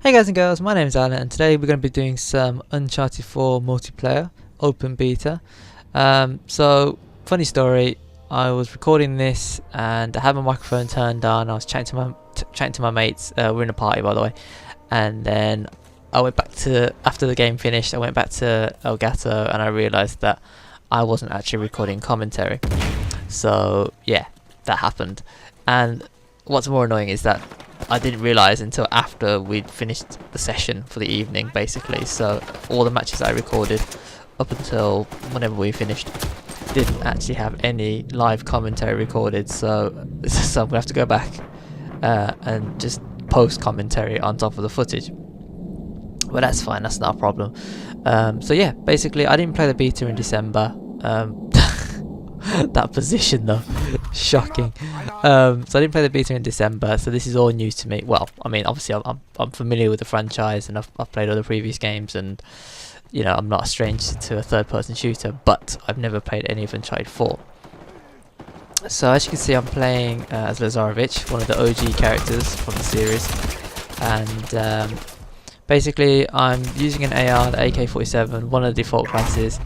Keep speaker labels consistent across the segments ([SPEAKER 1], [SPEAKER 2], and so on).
[SPEAKER 1] Hey guys and girls, my name is Alan and today we're going to be doing some Uncharted 4 multiplayer open beta. So funny story, I was recording this and I had my microphone turned on. I was chatting to my mates. We're in a party, by the way, and then I went back to, after the game finished, I went back to Elgato and I realised that I wasn't actually recording commentary. So yeah, that happened. And what's more annoying is that I didn't realise until after we'd finished the session for the evening, basically. So all the matches I recorded up until whenever we finished didn't actually have any live commentary recorded. So I'm gonna have to go back and just post commentary on top of the footage. But that's fine, that's not a problem. So yeah, basically I didn't play the beta in December. That position though, shocking. So I didn't play the beta in December, so this is all new to me. Well, I mean, obviously I'm familiar with the franchise and I've played other previous games, and you know, I'm not a stranger to a third-person shooter, but I've never played any of Uncharted 4. So as you can see, I'm playing as Lazarevich, one of the OG characters from the series, and basically I'm using an AR, the AK-47, one of the default classes.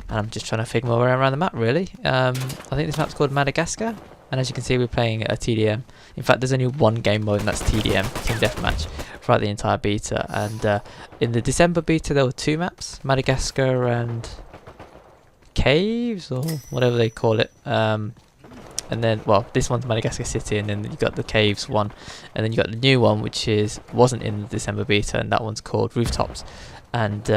[SPEAKER 1] And I'm just trying to figure my way around the map, really. I think this map's called Madagascar, and as you can see, we're playing a TDM. In fact, there's only one game mode, and that's TDM, Team Deathmatch, throughout the entire beta. And in the December beta, there were two maps, Madagascar and Caves, or whatever they call it. And then, well, this one's Madagascar City, and then you got the Caves one, and then you got the new one, which wasn't in the December beta, and that one's called Rooftops. And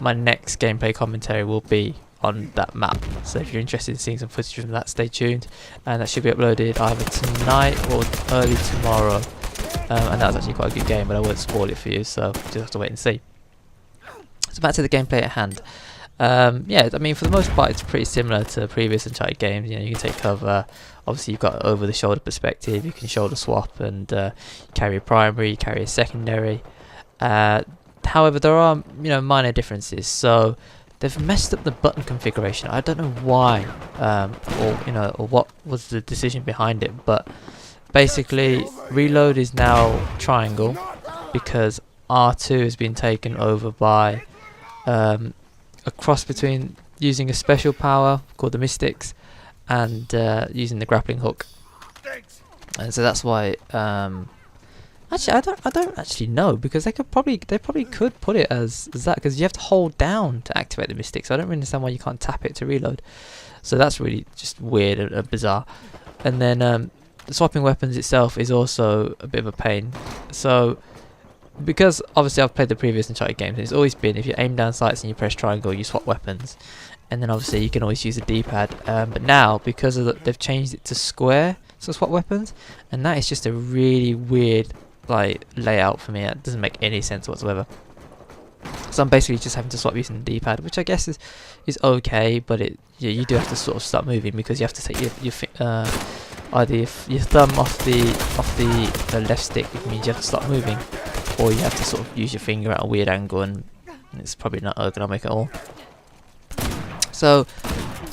[SPEAKER 1] my next gameplay commentary will be on that map, so if you're interested in seeing some footage from that, stay tuned, and that should be uploaded either tonight or early tomorrow. And that's actually quite a good game, but I won't spoil it for you, so you just have to wait and see. So back to the gameplay at hand. Yeah, I mean, for the most part it's pretty similar to previous Uncharted games. You know, you can take cover, obviously you've got over the shoulder perspective, you can shoulder swap, and you carry a primary, you carry a secondary. However, there are, you know, minor differences. So they've messed up the button configuration. I don't know why, or what was the decision behind it. But basically, reload is now triangle because R2 has been taken over by a cross between using a special power called the Mystics and using the grappling hook. And so that's why. Actually, I don't actually know, because they probably could put it as that, because you have to hold down to activate the Mystic. So I don't really understand why you can't tap it to reload. So that's really just weird and bizarre. And then swapping weapons itself is also a bit of a pain. So because obviously I've played the previous Uncharted games, it's always been if you aim down sights and you press triangle, you swap weapons, and then obviously you can always use a D-pad. But now, because of they've changed it to square to swap weapons, and that is just a really weird layout for me. It doesn't make any sense whatsoever. So I'm basically just having to swap using the D-pad, which I guess is okay, but you do have to sort of start moving, because you have to take either your thumb off the left stick, which means you have to start moving, or you have to sort of use your finger at a weird angle, and it's probably not ergonomic at all. So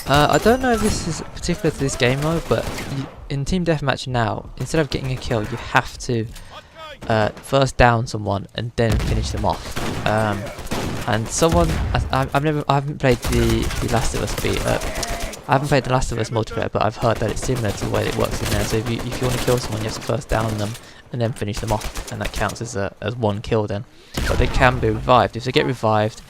[SPEAKER 1] I don't know if this is particular to this game mode, but in Team Deathmatch now, instead of getting a kill, you have to first down someone and then finish them off. And someone, I haven't played the Last of Us I haven't played the Last of Us multiplayer, but I've heard that it's similar to the way it works in there. So if you want to kill someone, you have to first down them and then finish them off, and that counts as one kill then. But they can be revived. If they get revived,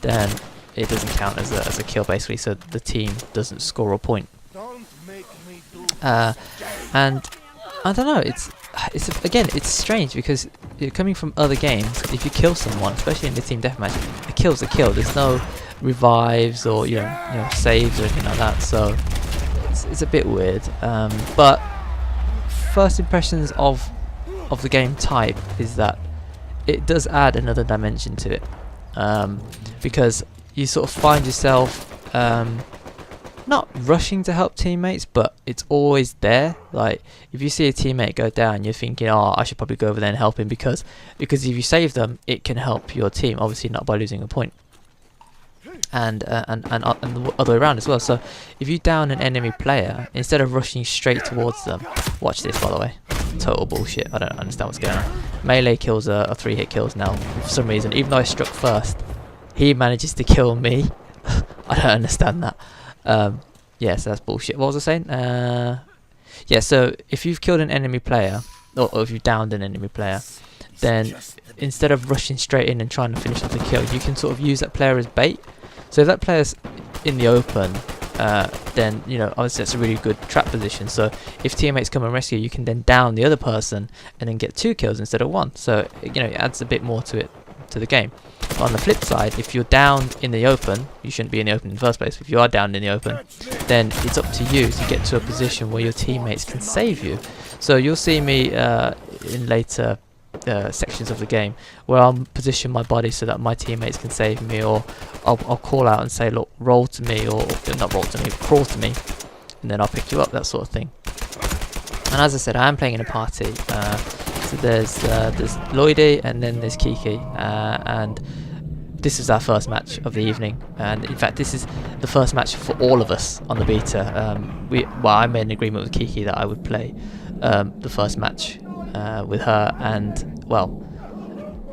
[SPEAKER 1] then it doesn't count as a kill, basically, so the team doesn't score a point. And I don't know, it's strange, because coming from other games, if you kill someone, especially in the Team Deathmatch, a kill's a kill. There's no revives or you know saves or anything like that, so it's a bit weird. But first impressions of the game type is that it does add another dimension to it, because you sort of find yourself not rushing to help teammates, but it's always there. Like, if you see a teammate go down, you're thinking, oh, I should probably go over there and help him, because if you save them, it can help your team, obviously not by losing a point. And the other way around as well. So if you down an enemy player, instead of rushing straight towards them, watch this, by the way. total bullshit. I don't understand what's going on. Melee kills are 3-hit kills now for some reason. Even though I struck first, he manages to kill me. I don't understand that. Yeah, so that's bullshit. What was I saying? Yeah, so if you've killed an enemy player, or if you've downed an enemy player, then instead of rushing straight in and trying to finish off the kill, you can sort of use that player as bait. So if that player's in the open, then, you know, obviously that's a really good trap position. So if teammates come and rescue, you can then down the other person and then get 2 kills instead of 1. So, you know, it adds a bit more to it, to the game. But on the flip side, if you're down in the open, you shouldn't be in the open in the first place. If you are down in the open, then it's up to you to get to a position where your teammates can save you. So you'll see me in later sections of the game where I'll position my body so that my teammates can save me, or I'll call out and say, look, roll to me, or not roll to me, crawl to me, and then I'll pick you up, that sort of thing. And as I said, I am playing in a party. So there's Lloydie and then there's Kiki, and this is our first match of the evening, and in fact this is the first match for all of us on the beta. I made an agreement with Kiki that I would play the first match with her, and well,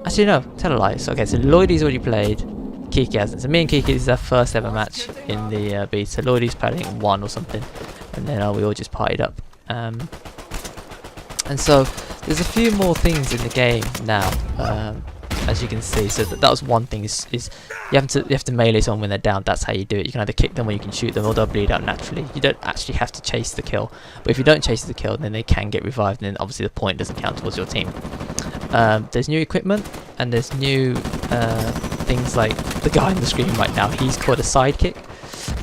[SPEAKER 1] actually no, tell a lie. So, okay, so Lloydie's already played, Kiki hasn't. So me and Kiki, this is our first ever match in the beta. Lloydie's playing 1 or something, and then we all just partied up. And so there's a few more things in the game now, as you can see. So that was one thing, is you have to melee someone when they're down. That's how you do it. You can either kick them or you can shoot them, or they'll bleed out naturally. You don't actually have to chase the kill, but if you don't chase the kill, then they can get revived, and then obviously the point doesn't count towards your team. There's new equipment, and there's new things like the guy on the screen right now. He's called a sidekick,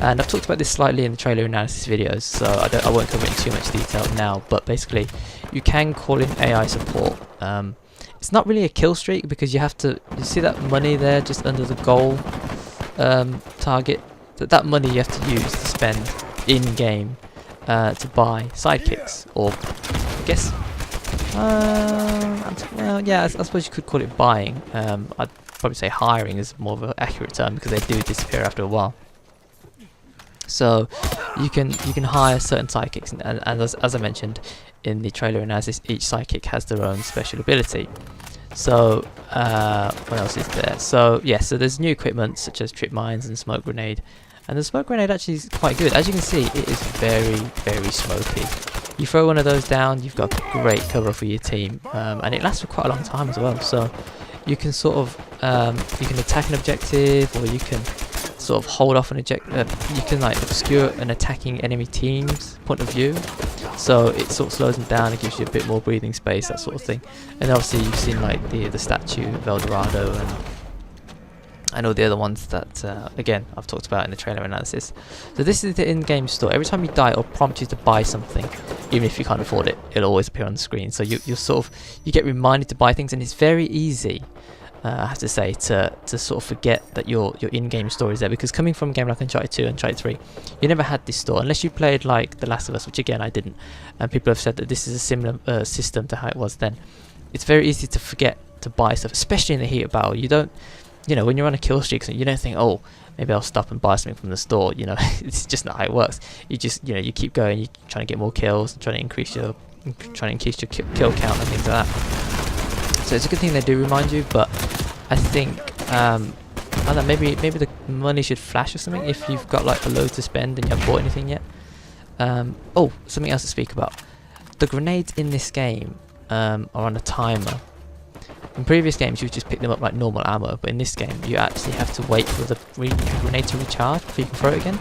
[SPEAKER 1] and I've talked about this slightly in the trailer analysis videos, so I won't cover it in too much detail now. But basically, you can call in AI support. It's not really a kill streak, because you see that money there just under the goal target. That money you have to use to spend in game to buy sidekicks, or I guess, well, yeah, I suppose you could call it buying. I'd probably say hiring is more of an accurate term, because they do disappear after a while. So you can hire certain sidekicks, and as I mentioned in the trailer analysis, each sidekick has their own special ability. So what else is there? So yeah, so there's new equipment such as trip mines and smoke grenade, and the smoke grenade actually is quite good. As you can see, it is very, very smoky. You throw one of those down, you've got great cover for your team, and it lasts for quite a long time as well. So you can sort of you can attack an objective, or you can sort of hold off an you can like obscure an attacking enemy team's point of view, so it sort of slows them down, it gives you a bit more breathing space, that sort of thing. And obviously you've seen like the statue of El Dorado and all the other ones that again I've talked about in the trailer analysis. So this is the in-game store. Every time you die, it'll prompt you to buy something, even if you can't afford it. It'll always appear on the screen, so you get reminded to buy things, and it's very easy, I have to say, to sort of forget that your in-game store is there, because coming from a game like Uncharted 2 and Uncharted 3, you never had this store unless you played like The Last of Us, which again I didn't, and people have said that this is a similar system to how it was then. It's very easy to forget to buy stuff, especially in the heat of battle. You don't, you know, when you're on a kill streak, you don't think, oh, maybe I'll stop and buy something from the store. You know, it's just not how it works. You just, you know, you keep going, you're trying to get more kills, trying to increase your kill count and things like that. So it's a good thing they do remind you, but I think I don't know, maybe the money should flash or something if you've got like a load to spend and you haven't bought anything yet. Oh, something else to speak about. The grenades in this game are on a timer. In previous games you just pick them up like normal ammo, but in this game you actually have to wait for the grenade to recharge before you can throw it again.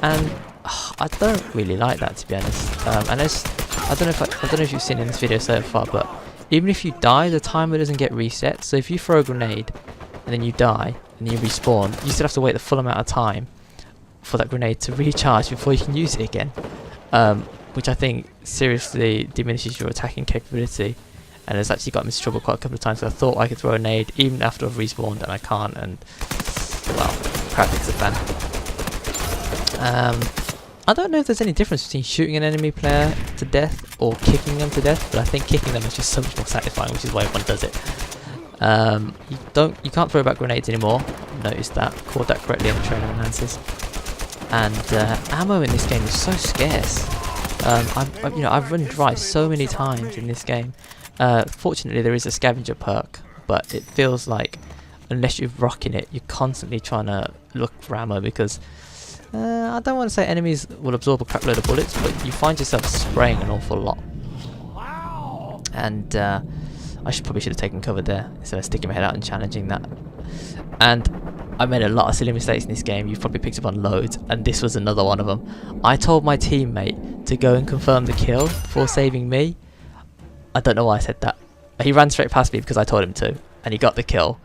[SPEAKER 1] And I don't really like that, to be honest. And I don't know if you've seen in this video so far, but even if you die, the timer doesn't get reset. So if you throw a grenade and then you die and then you respawn, you still have to wait the full amount of time for that grenade to recharge before you can use it again, which I think seriously diminishes your attacking capability, and has actually got me into trouble quite a couple of times. I thought I could throw a nade even after I've respawned, and I can't, and well, graphics are bad. I don't know if there's any difference between shooting an enemy player to death or kicking them to death, but I think kicking them is just so much more satisfying, which is why everyone does it. You can't throw back grenades anymore. Noticed that. Called that correctly on the trailer analysis. And ammo in this game is so scarce. I've run dry so many times in this game. Fortunately, there is a Scavenger perk, but it feels like unless you're rocking it, you're constantly trying to look for ammo because I don't want to say enemies will absorb a crap load of bullets, but you find yourself spraying an awful lot. And I probably should have taken cover there instead of sticking my head out and challenging that. And I made a lot of silly mistakes in this game. You've probably picked up on loads, and this was another one of them. I told my teammate to go and confirm the kill before saving me. I don't know why I said that. He ran straight past me because I told him to, and he got the kill.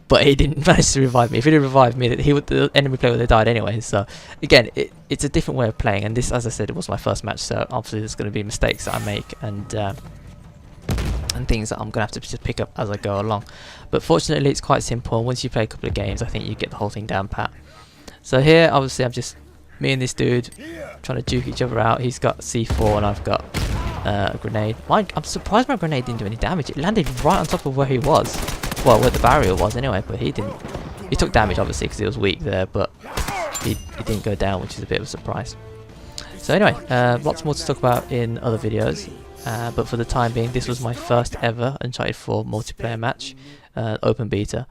[SPEAKER 1] But he didn't manage to revive me. If he did revive me, the enemy player would have died anyway. So again, it's a different way of playing, and this, as I said, it was my first match. So obviously there's going to be mistakes that I make, and things that I'm going to have to just pick up as I go along. But fortunately it's quite simple. Once you play a couple of games, I think you get the whole thing down pat. So here obviously I'm just me and this dude trying to duke each other out. He's got C4 and I've got a grenade. I'm surprised my grenade didn't do any damage. It landed right on top of where he was, well, where the barrier was anyway, but he didn't. He took damage obviously because he was weak there, but he didn't go down, which is a bit of a surprise. So anyway, lots more to talk about in other videos. But for the time being, this was my first ever Uncharted 4 multiplayer match, open beta.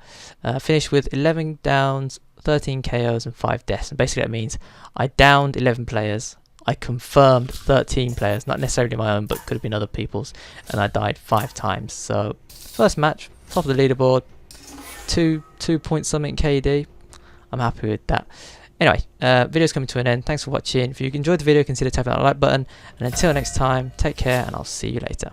[SPEAKER 1] Finished with 11 downs, 13 KOs and 5 deaths. And basically that means I downed 11 players, I confirmed 13 players, not necessarily my own, but could have been other people's, and I died 5 times. So first match, top of the leaderboard, 2 point something KD. I'm happy with that. Anyway, video's coming to an end. Thanks for watching. If you enjoyed the video, consider tapping on the like button. And until next time, take care and I'll see you later.